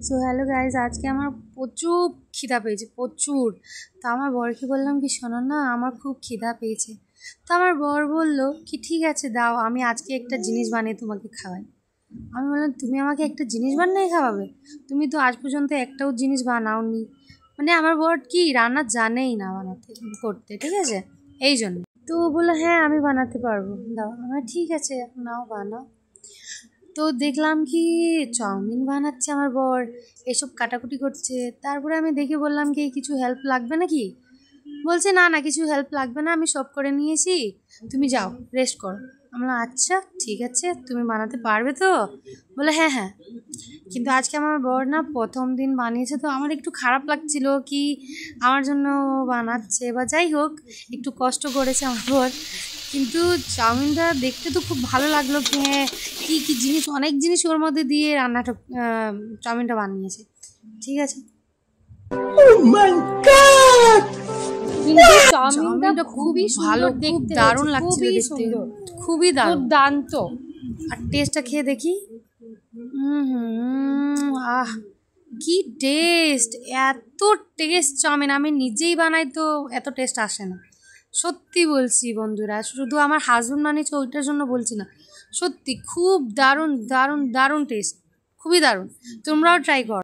So hello guys, আজকে আমার প্রচুর খিদা পেয়েছে, প্রচুর। তা আমার বরকে বললাম কি, শোনো না, আমার খুব খিদা পেয়েছে। তা আমার বর বলল কি, ঠিক আছে দাও, আমি আজকে একটা জিনিস বানিয়ে তোমাকে খাওয়াই। আমি বললাম, তুমি আমাকে একটা জিনিস বানিয়ে খাওয়াবে? তুমি তো আজ পর্যন্ত একটাও জিনিস বানাওনি। মানে আমার বর কি রান্না জানেই না বানাতে করতে, ঠিক আছে, এই জন্য। তো বললো হ্যাঁ আমি বানাতে পারবো, দাও। আমার ঠিক আছে, নাও বানাও। তো দেখলাম কি চাউমিন বানাচ্ছে আমার বর, এসব কাটাকুটি করছে। তারপরে আমি দেখে বললাম কি, কিছু হেল্প লাগবে নাকি? বলছে না না, কিছু হেল্প লাগবে না, আমি সব করে নিয়েছি, তুমি যাও রেস্ট করো। আমি বললাম আচ্ছা ঠিক আছে, তুমি বানাতে পারবে তো? বলে হ্যাঁ হ্যাঁ। কিন্তু আজকে আমার বর না প্রথম দিন বানিয়েছে, তো আমার একটু খারাপ লাগছিল কি আমার জন্য বানাচ্ছে, বা যাই হোক একটু কষ্ট করেছে আমার বর। কিন্তু চাউমিনটা দেখতে তো খুব ভালো লাগলো কি, হ্যাঁ কী কী জিনিস, অনেক জিনিস ওর মধ্যে দিয়ে রান্নাটা চাউমিনটা বানিয়েছে, ঠিক আছে। কিন্তু চাউমিনটা খুবই ভালো, খুব দারুণ লাগছিল দেখতে, খুবই দুর্দান্ত। আর টেস্টটা খেয়ে দেখি, আহ কি টেস্ট, এত টেস্ট চাউমিন আমি নিজেই বানাই তো এত টেস্ট আসে না। সত্যি বলছি বন্ধুরা, শুধু আমার হাজব্যান্ড বানিয়েছে ওইটার জন্য বলছি না, সত্যি খুব দারুণ দারুণ দারুণ টেস্ট, খুবই দারুণ। তোমরাও ট্রাই করো।